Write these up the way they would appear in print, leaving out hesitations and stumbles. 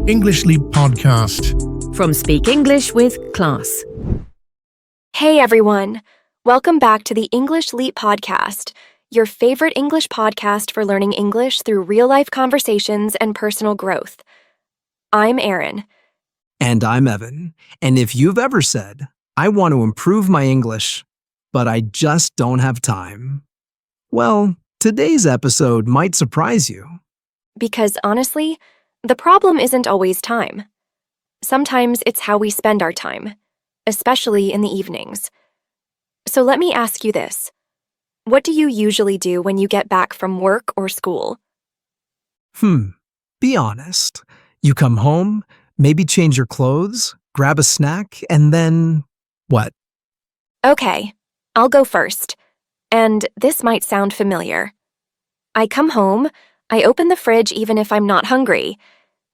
English Leap Podcast. From Speak English with Class. Hey everyone! Welcome back to the English Leap Podcast, your favorite English podcast for learning English through real-life conversations and personal growth. I'm Erin. And I'm Evan. And if you've ever said, I want to improve my English, but I just don't have time, well, today's episode might surprise you. Because honestly, the problem isn't always time. Sometimes it's how we spend our time, especially in the evenings. So let me ask you this. What do you usually do when you get back from work or school? Be honest. You come home, maybe change your clothes, grab a snack, and then what? Okay, I'll go first. And this might sound familiar. I come home, I open the fridge even if I'm not hungry.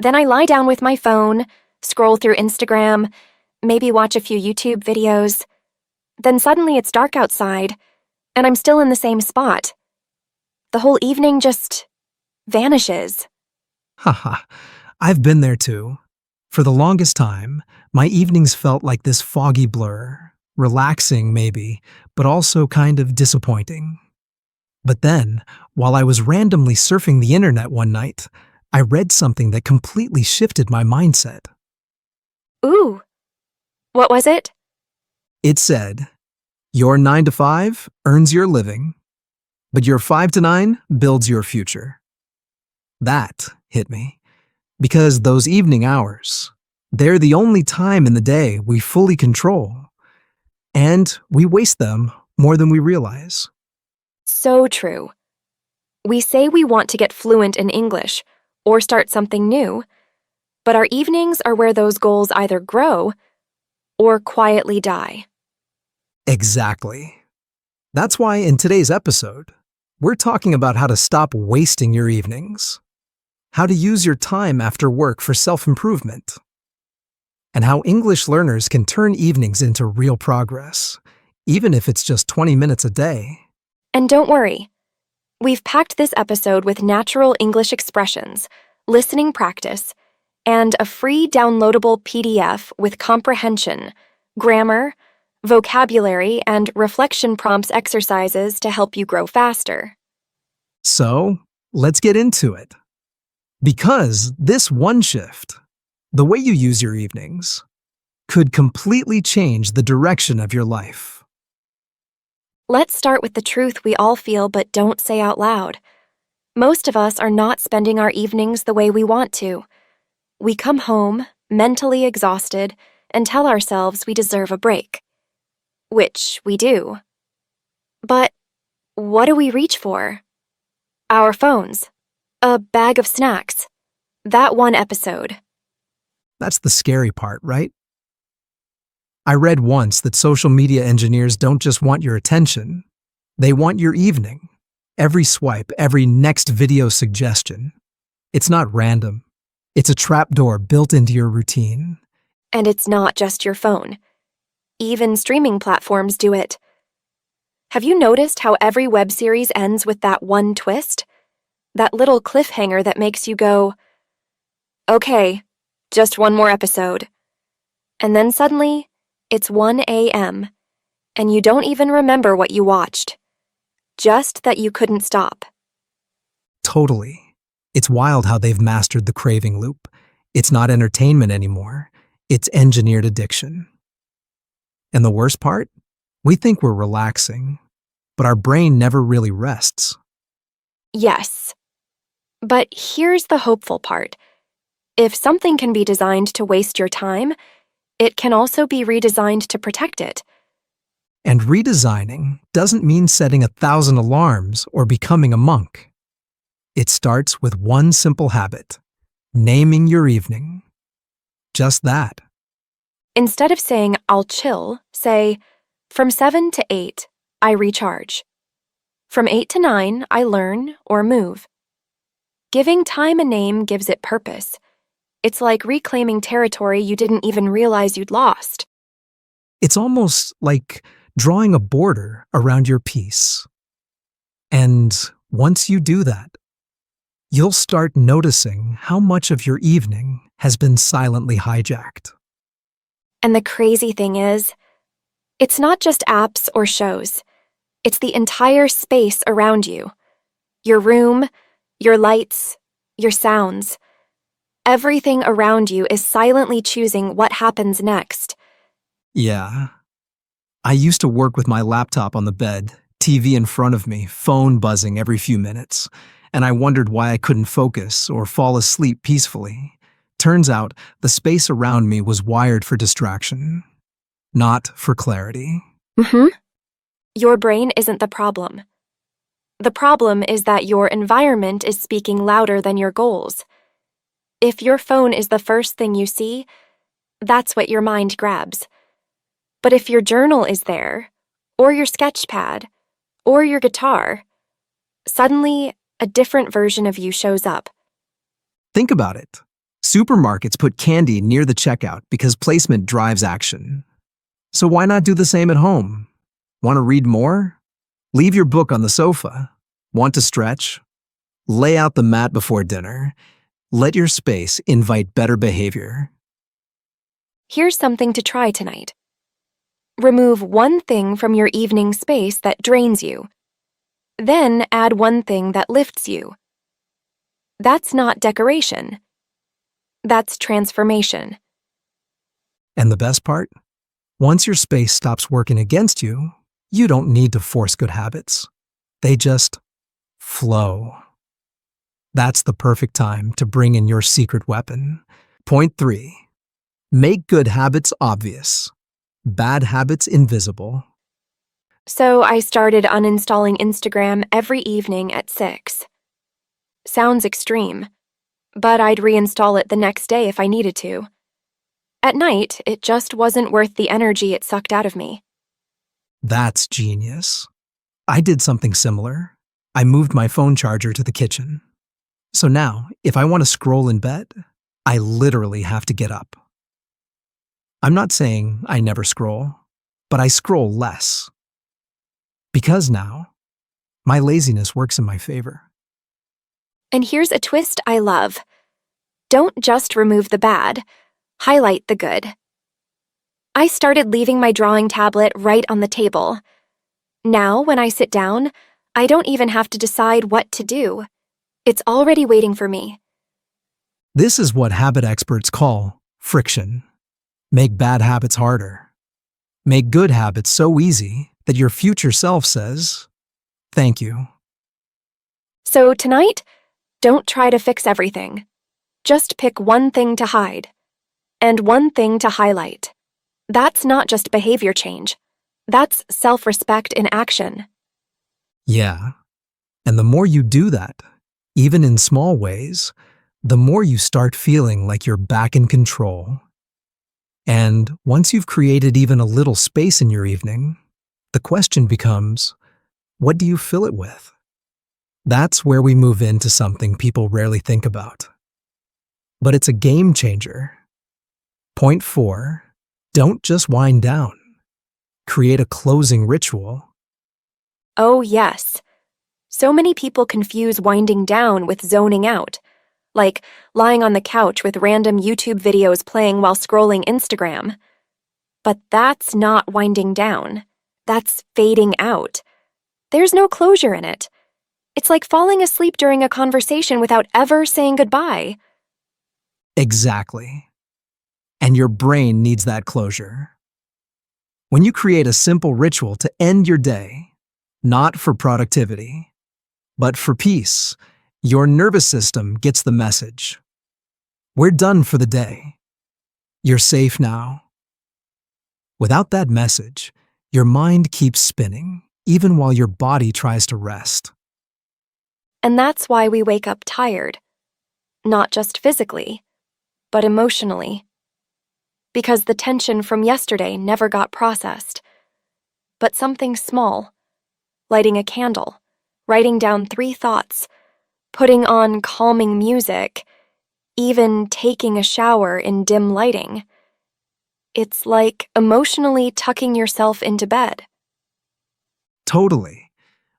Then I lie down with my phone, scroll through Instagram, maybe watch a few YouTube videos. Then suddenly it's dark outside, and I'm still in the same spot. The whole evening just vanishes. Haha, I've been there too. For the longest time, my evenings felt like this foggy blur, relaxing maybe, but also kind of disappointing. But then, while I was randomly surfing the internet one night, I read something that completely shifted my mindset. Ooh, what was it? It said, your 9 to 5 earns your living, but your 5 to 9 builds your future. That hit me, because those evening hours, they're the only time in the day we fully control, and we waste them more than we realize. So true. We say we want to get fluent in English or start something new, but our evenings are where those goals either grow or quietly die. Exactly. That's why in today's episode, we're talking about how to stop wasting your evenings, how to use your time after work for self-improvement, and how English learners can turn evenings into real progress, even if it's just 20 minutes a day. And don't worry, we've packed this episode with natural English expressions, listening practice, and a free downloadable PDF with comprehension, grammar, vocabulary, and reflection prompts exercises to help you grow faster. So, let's get into it. Because this one shift, the way you use your evenings, could completely change the direction of your life. Let's start with the truth we all feel but don't say out loud. Most of us are not spending our evenings the way we want to. We come home, mentally exhausted, and tell ourselves we deserve a break. Which we do. But what do we reach for? Our phones. A bag of snacks. That one episode. That's the scary part, right? I read once that social media engineers don't just want your attention, they want your evening. Every swipe, every next video suggestion. It's not random. It's a trapdoor built into your routine. And it's not just your phone. Even streaming platforms do it. Have you noticed how every web series ends with that one twist? That little cliffhanger that makes you go, okay, just one more episode. And then suddenly, it's 1 a.m., and you don't even remember what you watched. Just that you couldn't stop. Totally. It's wild how they've mastered the craving loop. It's not entertainment anymore. It's engineered addiction. And the worst part? We think we're relaxing, but our brain never really rests. Yes. But here's the hopeful part. If something can be designed to waste your time, it can also be redesigned to protect it. And redesigning doesn't mean setting 1,000 alarms or becoming a monk. It starts with one simple habit, naming your evening. Just that. Instead of saying, I'll chill, say, from 7 to 8, I recharge. From 8 to 9, I learn or move. Giving time a name gives it purpose. It's like reclaiming territory you didn't even realize you'd lost. It's almost like drawing a border around your peace. And once you do that, you'll start noticing how much of your evening has been silently hijacked. And the crazy thing is, it's not just apps or shows. It's the entire space around you. Your room, your lights, your sounds. Everything around you is silently choosing what happens next. Yeah. I used to work with my laptop on the bed, TV in front of me, phone buzzing every few minutes, and I wondered why I couldn't focus or fall asleep peacefully. Turns out the space around me was wired for distraction, not for clarity. Your brain isn't the problem. The problem is that your environment is speaking louder than your goals. If your phone is the first thing you see, that's what your mind grabs. But if your journal is there, or your sketch pad, or your guitar, suddenly a different version of you shows up. Think about it. Supermarkets put candy near the checkout because placement drives action. So why not do the same at home? Want to read more? Leave your book on the sofa. Want to stretch? Lay out the mat before dinner. Let your space invite better behavior. Here's something to try tonight. Remove one thing from your evening space that drains you. Then add one thing that lifts you. That's not decoration. That's transformation. And the best part? Once your space stops working against you, you don't need to force good habits. They just flow. That's the perfect time to bring in your secret weapon. Point 3. Make good habits obvious. Bad habits invisible. So I started uninstalling Instagram every evening at 6. Sounds extreme, but I'd reinstall it the next day if I needed to. At night, it just wasn't worth the energy it sucked out of me. That's genius. I did something similar. I moved my phone charger to the kitchen. So now, if I want to scroll in bed, I literally have to get up. I'm not saying I never scroll, but I scroll less. Because now, my laziness works in my favor. And here's a twist I love. Don't just remove the bad, highlight the good. I started leaving my drawing tablet right on the table. Now, when I sit down, I don't even have to decide what to do. It's already waiting for me. This is what habit experts call friction. Make bad habits harder. Make good habits so easy that your future self says, "Thank you." So tonight, don't try to fix everything. Just pick one thing to hide and one thing to highlight. That's not just behavior change. That's self-respect in action. Yeah. And the more you do that, even in small ways, the more you start feeling like you're back in control. And once you've created even a little space in your evening, the question becomes, what do you fill it with? That's where we move into something people rarely think about. But it's a game changer. Point 4, don't just wind down. Create a closing ritual. Oh, yes. So many people confuse winding down with zoning out, like lying on the couch with random YouTube videos playing while scrolling Instagram. But that's not winding down. That's fading out. There's no closure in it. It's like falling asleep during a conversation without ever saying goodbye. Exactly. And your brain needs that closure. When you create a simple ritual to end your day, not for productivity, but for peace, your nervous system gets the message. We're done for the day. You're safe now. Without that message, your mind keeps spinning, even while your body tries to rest. And that's why we wake up tired. Not just physically, but emotionally. Because the tension from yesterday never got processed. But something small, lighting a candle, writing down 3 thoughts, putting on calming music, even taking a shower in dim lighting. It's like emotionally tucking yourself into bed. Totally.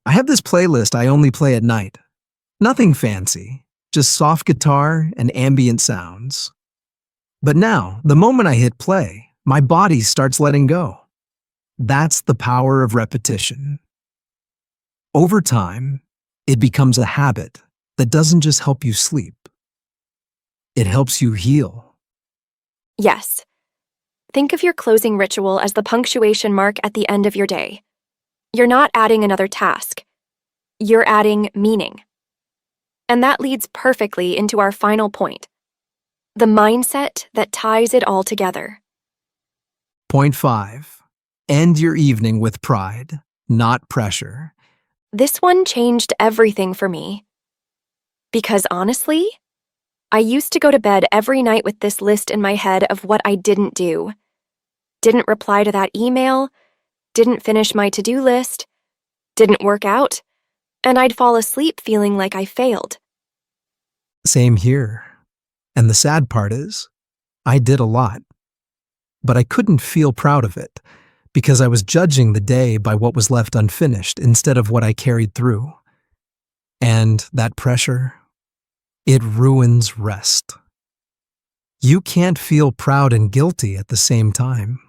I have this playlist I only play at night. Nothing fancy, just soft guitar and ambient sounds. But now, the moment I hit play, my body starts letting go. That's the power of repetition. Over time, it becomes a habit that doesn't just help you sleep. It helps you heal. Yes. Think of your closing ritual as the punctuation mark at the end of your day. You're not adding another task. You're adding meaning. And that leads perfectly into our final point, the mindset that ties it all together. Point 5. End your evening with pride, not pressure. This one changed everything for me. Because honestly, I used to go to bed every night with this list in my head of what I didn't do. Didn't reply to that email, didn't finish my to-do list, didn't work out, and I'd fall asleep feeling like I failed. Same here. And the sad part is, I did a lot. But I couldn't feel proud of it because I was judging the day by what was left unfinished instead of what I carried through. And that pressure, it ruins rest. You can't feel proud and guilty at the same time.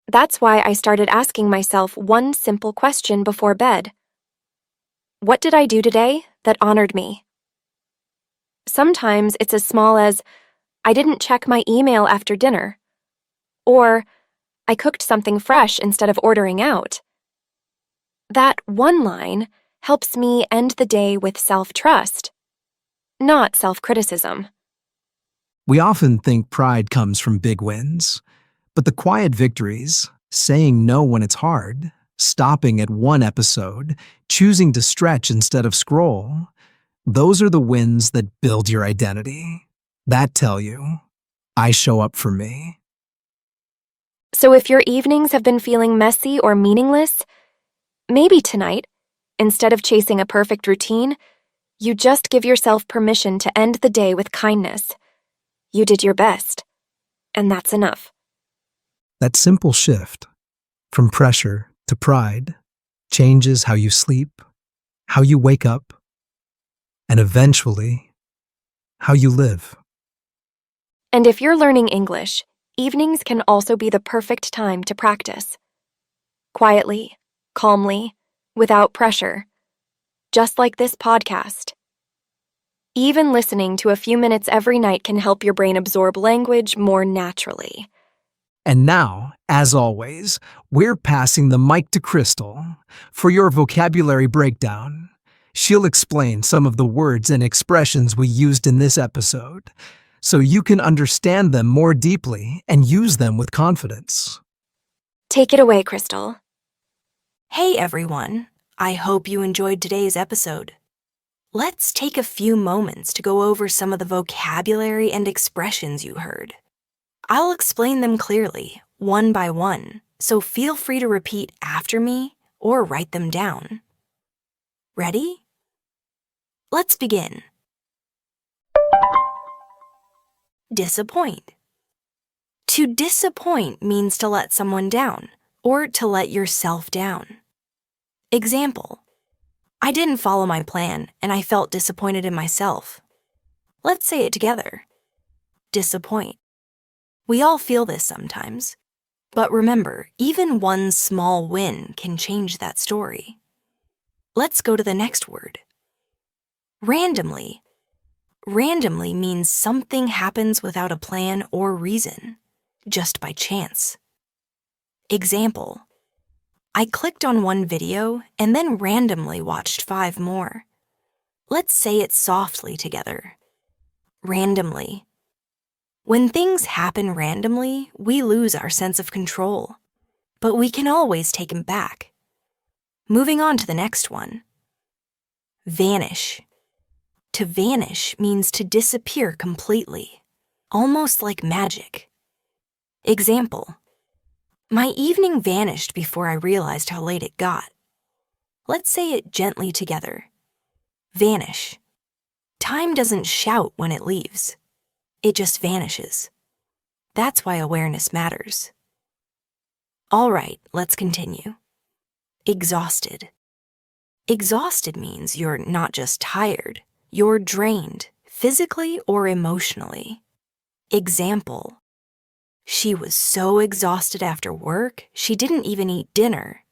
That's why I started asking myself one simple question before bed. What did I do today that honored me? Sometimes it's as small as, I didn't check my email after dinner, or I cooked something fresh instead of ordering out. That one line helps me end the day with self-trust, not self-criticism. We often think pride comes from big wins, but the quiet victories, saying no when it's hard, stopping at one episode, choosing to stretch instead of scroll, those are the wins that build your identity, that tell you, I show up for me. So if your evenings have been feeling messy or meaningless, maybe tonight, instead of chasing a perfect routine, you just give yourself permission to end the day with kindness. You did your best, and that's enough. That simple shift, from pressure to pride, changes how you sleep, how you wake up, and eventually, how you live. And if you're learning English, evenings can also be the perfect time to practice. Quietly, calmly, without pressure. Just like this podcast. Even listening to a few minutes every night can help your brain absorb language more naturally. And now, as always, we're passing the mic to Crystal for your vocabulary breakdown. She'll explain some of the words and expressions we used in this episode, so you can understand them more deeply and use them with confidence. Take it away, Crystal. Hey everyone, I hope you enjoyed today's episode. Let's take a few moments to go over some of the vocabulary and expressions you heard. I'll explain them clearly, one by one, so feel free to repeat after me or write them down. Ready? Let's begin. Disappoint. To disappoint means to let someone down, or to let yourself down. Example: I didn't follow my plan, and I felt disappointed in myself. Let's say it together. Disappoint. We all feel this sometimes. But remember, even one small win can change that story. Let's go to the next word. Randomly. Randomly means something happens without a plan or reason, just by chance. Example: I clicked on one video and then randomly watched 5 more. Let's say it softly together. Randomly. When things happen randomly, we lose our sense of control, but we can always take them back. Moving on to the next one. Vanish. To vanish means to disappear completely, almost like magic. Example: my evening vanished before I realized how late it got. Let's say it gently together. Vanish. Time doesn't shout when it leaves. It just vanishes. That's why awareness matters. All right, let's continue. Exhausted. Exhausted means you're not just tired, you're drained, physically or emotionally. Example: she was so exhausted after work, she didn't even eat dinner.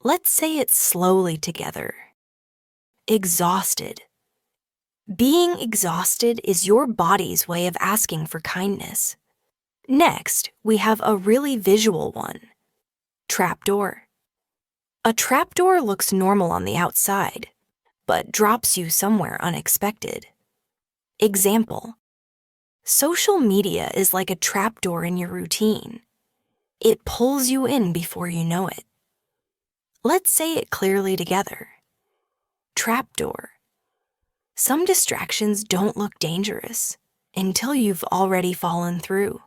Let's say it slowly together. Exhausted. Being exhausted is your body's way of asking for kindness. Next, we have a really visual one. Trapdoor. A trapdoor looks normal on the outside, but drops you somewhere unexpected. Example: social media is like a trapdoor in your routine. It pulls you in before you know it. Let's say it clearly together. Trapdoor. Some distractions don't look dangerous until you've already fallen through.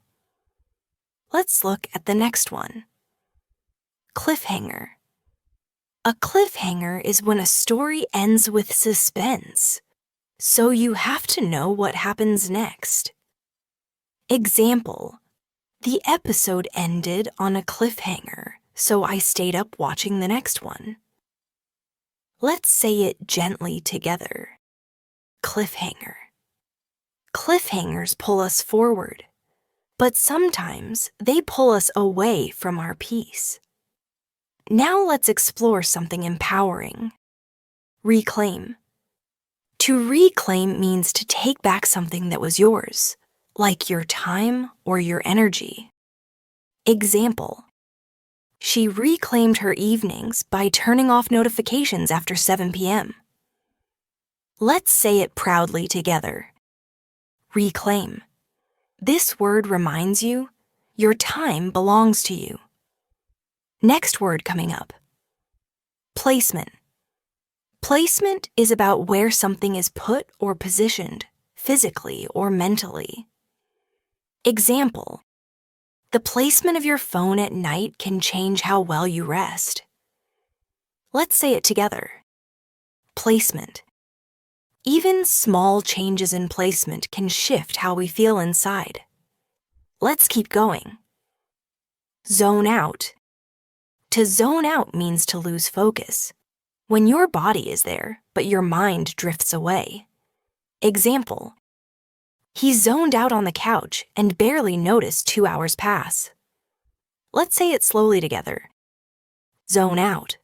Let's look at the next one. Cliffhanger. A cliffhanger is when a story ends with suspense, so you have to know what happens next. Example: the episode ended on a cliffhanger, so I stayed up watching the next one. Let's say it gently together. Cliffhanger. Cliffhangers pull us forward, but sometimes they pull us away from our peace. Now let's explore something empowering. Reclaim. To reclaim means to take back something that was yours, like your time or your energy. Example: she reclaimed her evenings by turning off notifications after 7 p.m. Let's say it proudly together. Reclaim. This word reminds you your time belongs to you. Next word coming up. Placement. Placement is about where something is put or positioned, physically or mentally. Example: the placement of your phone at night can change how well you rest. Let's say it together. Placement. Even small changes in placement can shift how we feel inside. Let's keep going. Zone out. To zone out means to lose focus, when your body is there, but your mind drifts away. Example: he zoned out on the couch and barely noticed 2 hours pass. Let's say it slowly together. Zone out.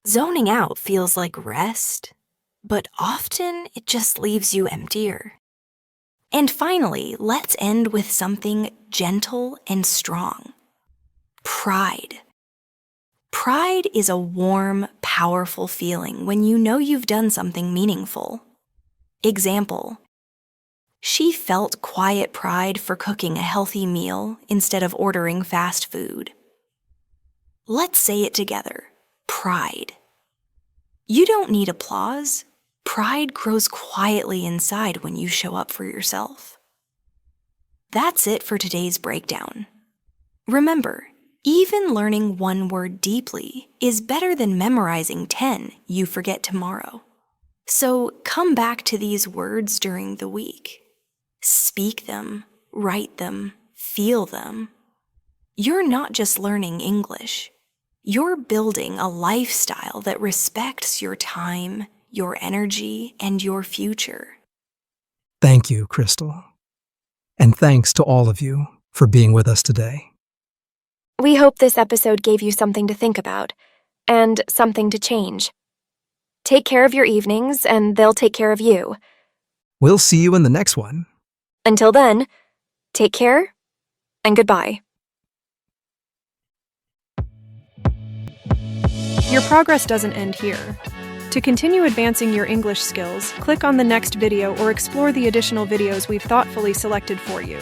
Zoning out feels like rest, but often it just leaves you emptier. And finally, let's end with something gentle and strong. Pride. Pride is a warm, powerful feeling when you know you've done something meaningful. Example: she felt quiet pride for cooking a healthy meal instead of ordering fast food. Let's say it together. Pride. You don't need applause. Pride grows quietly inside when you show up for yourself. That's it for today's breakdown. Remember, even learning one word deeply is better than memorizing 10 you forget tomorrow. So come back to these words during the week. Speak them, write them, feel them. You're not just learning English. You're building a lifestyle that respects your time, your energy, and your future. Thank you, Crystal. And thanks to all of you for being with us today. We hope this episode gave you something to think about and something to change. Take care of your evenings, and they'll take care of you. We'll see you in the next one. Until then, take care and goodbye. Your progress doesn't end here. To continue advancing your English skills, click on the next video or explore the additional videos we've thoughtfully selected for you.